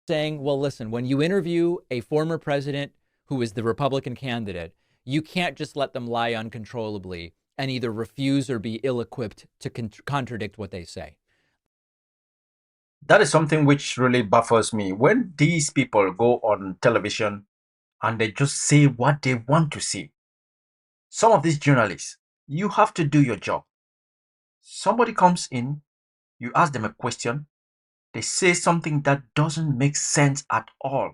saying, well, listen, when you interview a former president who is the Republican candidate, you can't just let them lie uncontrollably and either refuse or be ill equipped to contradict what they say. That is something which really baffles me. When these people go on television and they just say what they want to say, some of these journalists, you have to do your job. Somebody comes in, you ask them a question, they say something that doesn't make sense at all,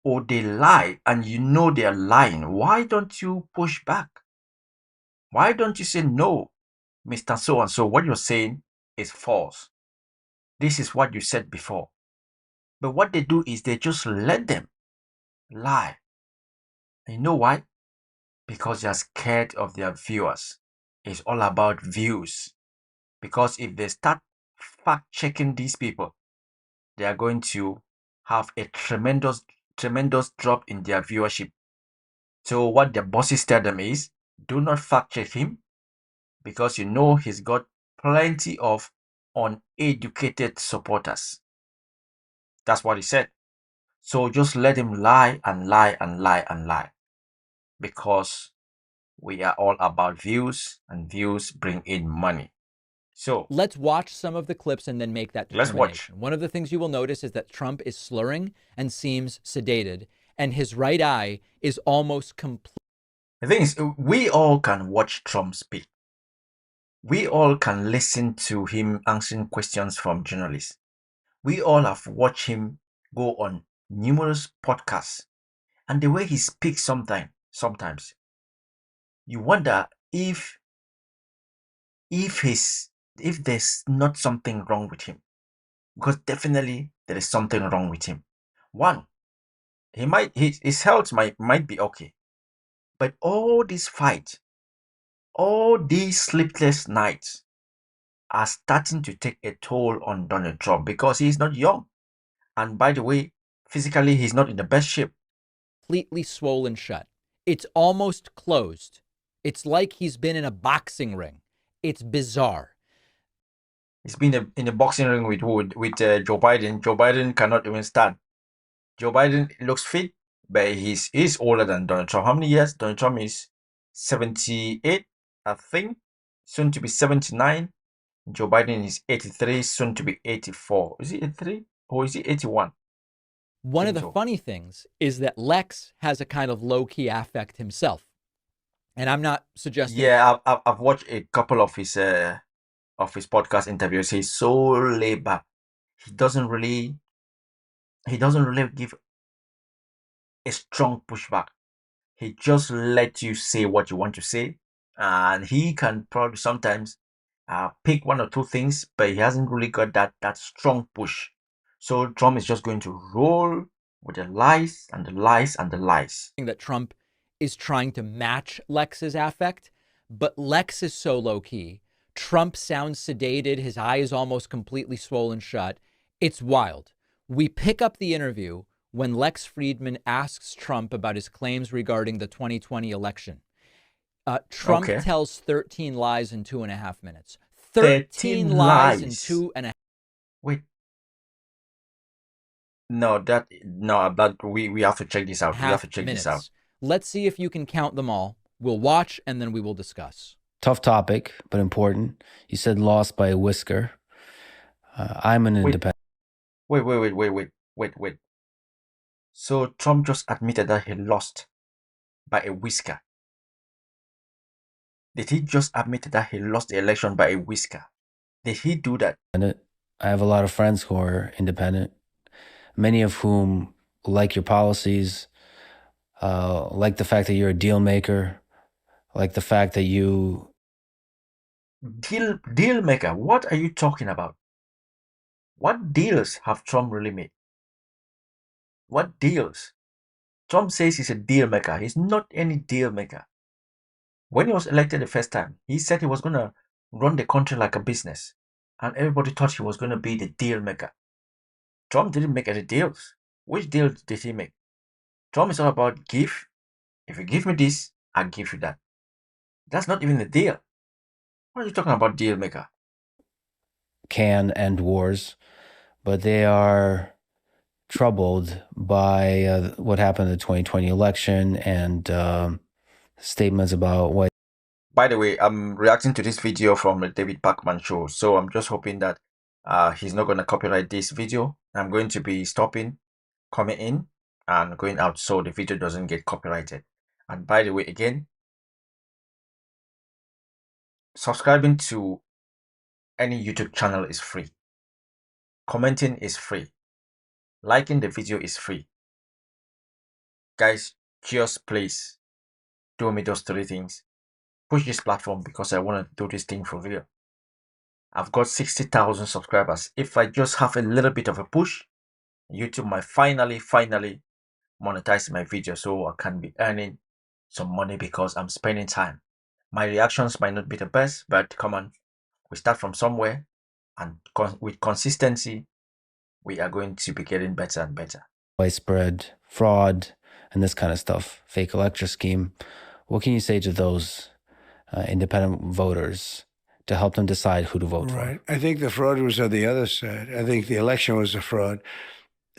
or they lie and you know they are lying. Why don't you push back? Why don't you say, no, Mr. So and so, what you're saying is false. This is what you said before. But what they do is they just let them lie. And you know why? Because they're scared of their viewers. It's all about views. Because if they start fact checking these people, they are going to have a tremendous drop in their viewership. So what the bosses tell them is, do not fact check him because you know he's got plenty of uneducated supporters. That's what he said. So just let him lie and lie and lie and lie because we are all about views and views bring in money. So Let's watch some of the clips and then make that let's watch. determination. One of the things you will notice is that Trump is slurring and seems sedated, and his right eye is almost complete. The thing is, we all can watch Trump speak. We all can listen to him answering questions from journalists. We all have watched him go on numerous podcasts. And the way he speaks sometimes, you wonder if there's not something wrong with him. Because definitely there is something wrong with him. One, his health might be okay. But all these fights, all these sleepless nights are starting to take a toll on Donald Trump because he's not young. And by the way, physically he's not in the best shape. Completely swollen shut. It's almost closed. It's like he's been in a boxing ring. It's bizarre. He's been in a boxing ring with Joe Biden. Joe Biden cannot even stand. Joe Biden looks fit, but he's older than Donald Trump. How many years? Donald Trump is 78, I think, soon to be 79. Joe Biden is 83, soon to be 84. Is he 83 or is he 81? I One of think the so. funny things is that Lex has a kind of low key affect himself. And I'm not suggesting Yeah, I've watched a couple of his podcast interviews. He's so laid back. He doesn't really he doesn't really give a strong pushback. He just lets you say what you want to say, and he can probably sometimes pick one or two things, but he hasn't really got that strong push. So Trump is just going to roll with the lies and the lies and the lies. that Trump is trying to match Lex's affect, but Lex is so low key. Trump sounds sedated. His eye is almost completely swollen shut. It's wild. We pick up the interview when Lex Fridman asks Trump about his claims regarding the 2020 election. Trump Okay, tells 13 lies in 2.5 minutes. 13 13 lies in lies. two and a Wait, no, that we have to check this out. We have half to check this out. minutes. Let's see if you can count them all. We'll watch and then we will discuss. Tough topic, but important. You said lost by a whisker. I'm an Wait, independent. wait. So Trump just admitted that he lost by a whisker. Did he just admit that he lost the election by a whisker? Did he do that? I have a lot of friends who are independent, many of whom like your policies, like the fact that you're a deal maker, like the fact that you. Deal maker? What are you talking about? What deals have Trump really made? What deals? Trump says he's a deal maker. He's not any deal maker. When he was elected the first time, he said he was going to run the country like a business. And everybody thought he was going to be the deal maker. Trump didn't make any deals. Which deal did he make? Trump is all about give. If you give me this, I'll give you that. That's not even a deal. What are you talking about, deal maker? Can end wars, but they are troubled by what happened in the 2020 election and statements about what. By the way, I'm reacting to this video from the David Pacman show, so I'm just hoping that he's not going to copyright this video. I'm going to be stopping, coming in, and going out so the video doesn't get copyrighted. And by the way, again, subscribing to any YouTube channel is free. Commenting is free. Liking the video is free. Guys, just please do me those 3 things. Push this platform because I want to do this thing for real. I've got 60,000 subscribers. If I just have a little bit of a push, YouTube might finally monetize my video so I can be earning some money because I'm spending time. My reactions might not be the best, but come on, we start from somewhere, and with consistency, we are going to be getting better and better. Widespread fraud and this kind of stuff, fake elector scheme. What can you say to those independent voters to help them decide who to vote for? Right. I think the fraud was on the other side. I think the election was a fraud.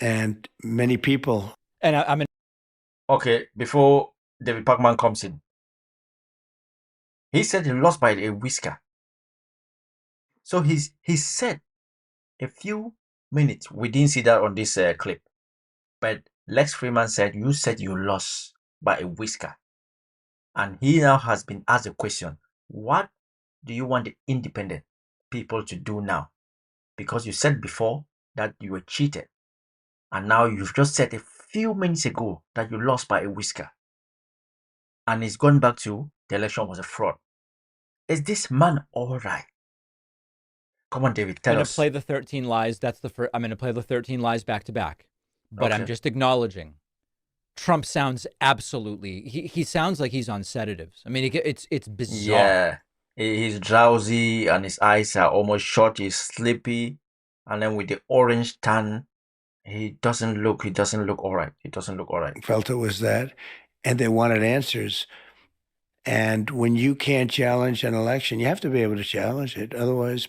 And many people. And I'm in. Okay, before David Pacman comes in, he said he lost by a whisker. So he said a few minutes. We didn't see that on this clip. But Lex Fridman said, you said you lost by a whisker. And he now has been asked a question. What do you want the independent people to do now? Because you said before that you were cheated. And now you've just said a few minutes ago that you lost by a whisker. And it's gone back to the election was a fraud. Is this man all right? Come on, David, tell us. I'm going to play the 13 lies. That's the first. I'm going to play the 13 lies back to back. But Okay. I'm just acknowledging Trump sounds absolutely, he sounds like he's on sedatives. I mean, it's bizarre. Yeah, he's drowsy and his eyes are almost shut. He's sleepy, and then with the orange tan, he doesn't look all right. He doesn't look all right. Felt it was that, and they wanted answers. And when you can't challenge an election, you have to be able to challenge it. Otherwise,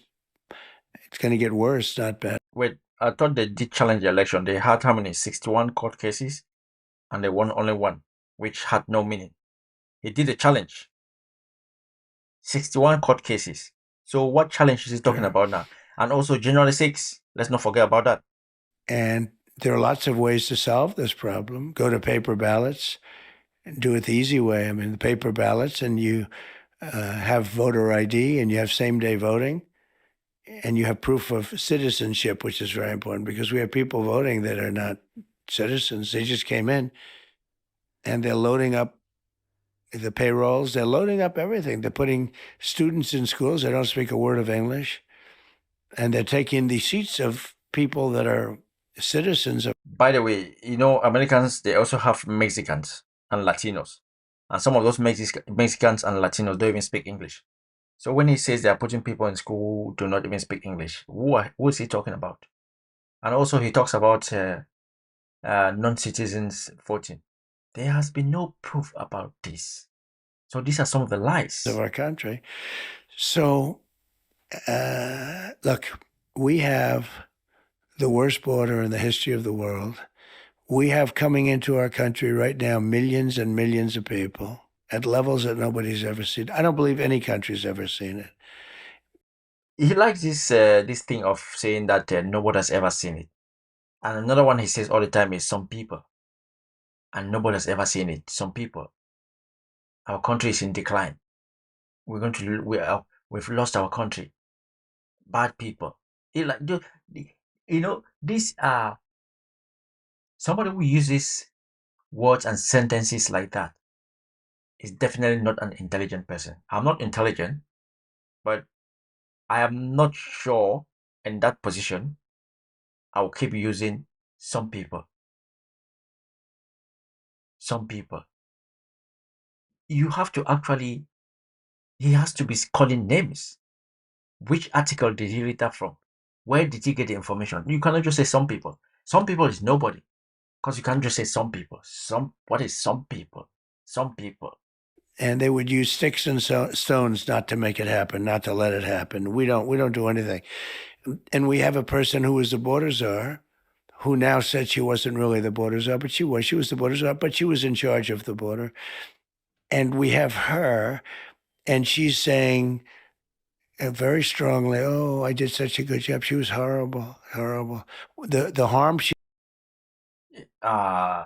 it's going to get worse, not better. Wait, I thought they did challenge the election. They had how many? 61 court cases, and they won only one, which had no meaning. He did a challenge. 61 court cases. So what challenge is he talking about now? And also January 6th, let's not forget about that. And there are lots of ways to solve this problem. Go to paper ballots and do it the easy way. I mean, the paper ballots, and you have voter ID, and you have same-day voting, and you have proof of citizenship, which is very important because we have people voting that are not citizens. They just came in, and they're loading up the payrolls. They're loading up everything. They're putting students in schools. They don't speak a word of English. And they're taking the seats of people that are citizens. By the way, you know, Americans, they also have Mexicans and Latinos. And some of those Mexicans and Latinos don't even speak English. So when he says they are putting people in school who do not even speak English, who is he talking about? And also he talks about non-citizens voting. There has been no proof about this. So these are some of the lies of our country. So, look, we have the worst border in the history of the world. We have coming into our country right now millions and millions of people at levels that nobody's ever seen. I don't believe any country's ever seen it. He likes this thing of saying that nobody has ever seen it. And another one he says all the time is some people. And nobody has ever seen it. Some people. Our country is in decline. We've lost our country. Bad people. These are somebody who uses words and sentences like that is definitely not an intelligent person. I'm not intelligent, but I am not sure in that position I'll keep using some people. Some people. You have to actually, he has to be calling names. Which article did he read that from? Where did he get the information? You cannot just say some people. Some people is nobody. Because you can't just say some people. What is some people? Some people. And they would use sticks and stones not to make it happen, not to let it happen. We don't do anything. And we have a person who is the border czar, who now said she wasn't really the border czar, but she was. She was the border czar, but she was in charge of the border. And we have her, and she's saying very strongly, "Oh, I did such a good job. She was horrible, horrible. The harm she." Uh,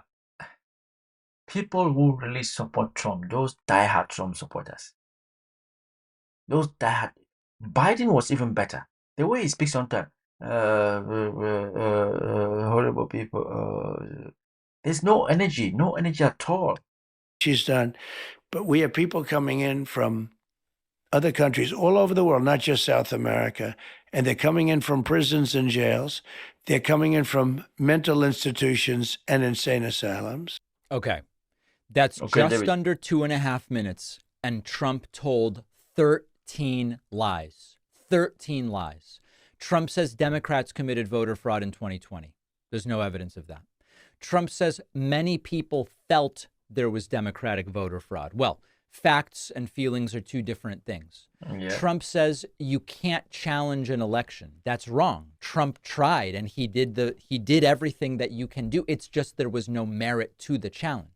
People who really support Trump, those diehard Trump supporters, those diehard. Biden was even better. The way he speaks on time, horrible people. There's no energy at all. She's done. But we have people coming in from other countries all over the world, not just South America, and they're coming in from prisons and jails. They're coming in from mental institutions and insane asylums. Okay. That's Okay, just David. under 2.5 minutes, and Trump told 13 lies. 13 lies. Trump says Democrats committed voter fraud in 2020. There's no evidence of that. Trump says many people felt there was Democratic voter fraud. Well, facts and feelings are two different things. Yeah. Trump says you can't challenge an election. That's wrong. Trump tried, and he did everything that you can do. It's just there was no merit to the challenge.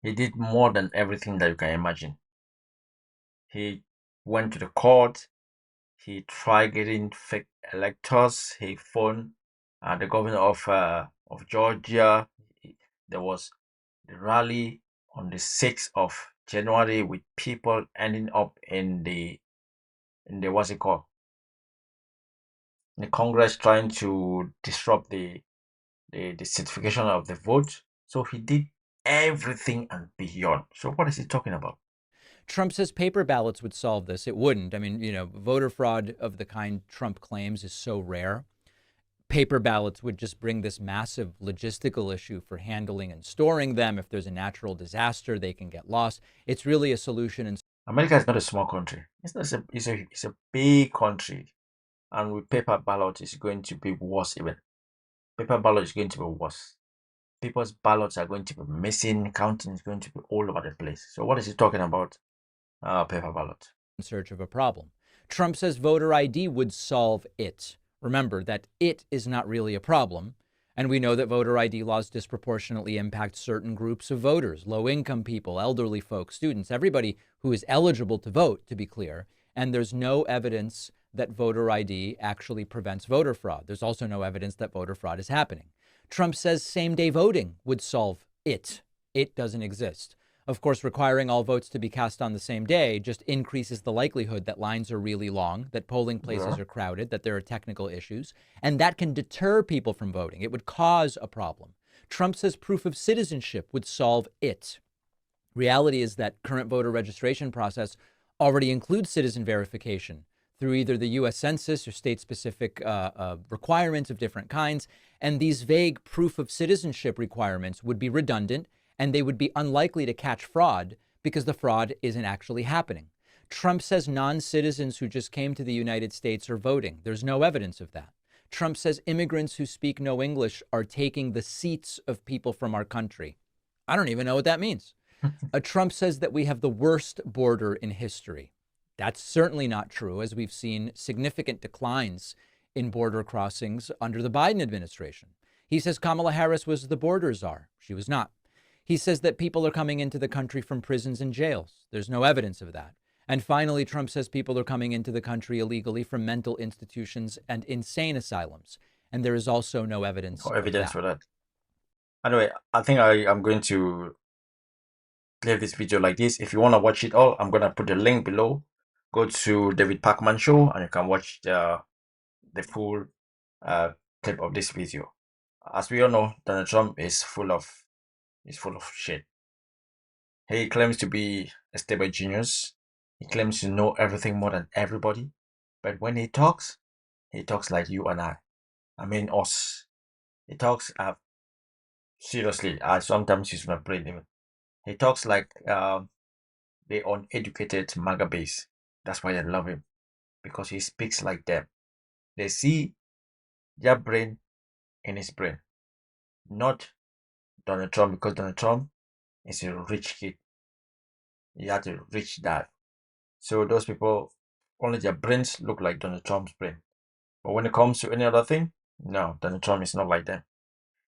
He did more than everything that you can imagine. He went to the court. He tried getting fake electors. He phoned the governor of Georgia. There was the rally on the 6th of January with people ending up in the what's it called? In the Congress trying to disrupt the certification of the vote. So he did everything and beyond. So what is he talking about? Trump says paper ballots would solve this. It wouldn't. I mean, voter fraud of the kind Trump claims is so rare. Paper ballots would just bring this massive logistical issue for handling and storing them. If there's a natural disaster, they can get lost. It's really a solution. And America is not a small country. It's a big country, and with paper ballot, it's going to be worse even. Paper ballot is going to be worse. People's ballots are going to be missing. Counting is going to be all over the place. So what is he talking about? Paper ballot. in search of a problem. Trump says voter ID would solve it. Remember that it is not really a problem. And we know that voter ID laws disproportionately impact certain groups of voters, low-income people, elderly folks, students, everybody who is eligible to vote, to be clear. And there's no evidence that voter ID actually prevents voter fraud. There's also no evidence that voter fraud is happening. Trump says same-day voting would solve it. It doesn't exist. Of course, requiring all votes to be cast on the same day just increases the likelihood that lines are really long, that polling places are crowded, that there are technical issues, and that can deter people from voting. It would cause a problem. Trump says proof of citizenship would solve it. Reality is that current voter registration process already includes citizen verification through either the U.S. Census or state-specific requirements of different kinds. And these vague proof of citizenship requirements would be redundant, and they would be unlikely to catch fraud because the fraud isn't actually happening. Trump says non-citizens who just came to the United States are voting. There's no evidence of that. Trump says immigrants who speak no English are taking the seats of people from our country. I don't even know what that means. Trump says that we have the worst border in history. That's certainly not true, as we've seen significant declines in border crossings under the Biden administration. He says Kamala Harris was the border czar. She was not. He says that people are coming into the country from prisons and jails. There's no evidence of that. And finally, Trump says people are coming into the country illegally from mental institutions and insane asylums. And there is also no evidence. No evidence for that. Anyway, I think I'm going to leave this video like this. If you want to watch it all, I'm going to put the link below. Go to David Pakman Show and you can watch the full clip of this video. As we all know, Donald Trump is full of shit. He claims to be a stable genius. He claims to know everything more than everybody. But when he talks like you and I. I mean us. He talks seriously. I sometimes use my brain even. He talks like the uneducated MAGA base. That's why I love him. Because he speaks like them. They see their brain in his brain. Not Donald Trump, because Donald Trump is a rich kid. He had a rich dad. So those people, only their brains look like Donald Trump's brain. But when it comes to any other thing, no, Donald Trump is not like that.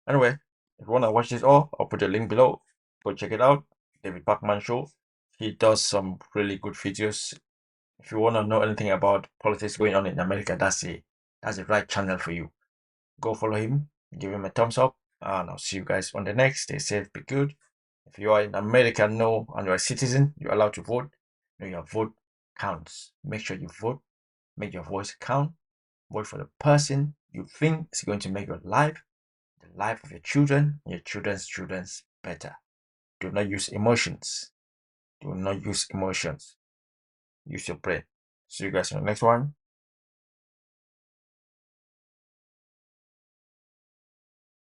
Anyway, if you want to watch this all, I'll put a link below. Go check it out. David Bachman Show. He does some really good videos. If you want to know anything about politics going on in America, that's the right channel for you. Go follow him, give him a thumbs up, and I'll see you guys on the next. Stay safe, be good. If you are in America, and you're a citizen, you're allowed to vote. Your vote counts. Make sure you vote. Make your voice count. Vote for the person you think is going to make your life, the life of your children, and your children's better. Do not use emotions. Do not use emotions. Use your brain. See you guys in the next one.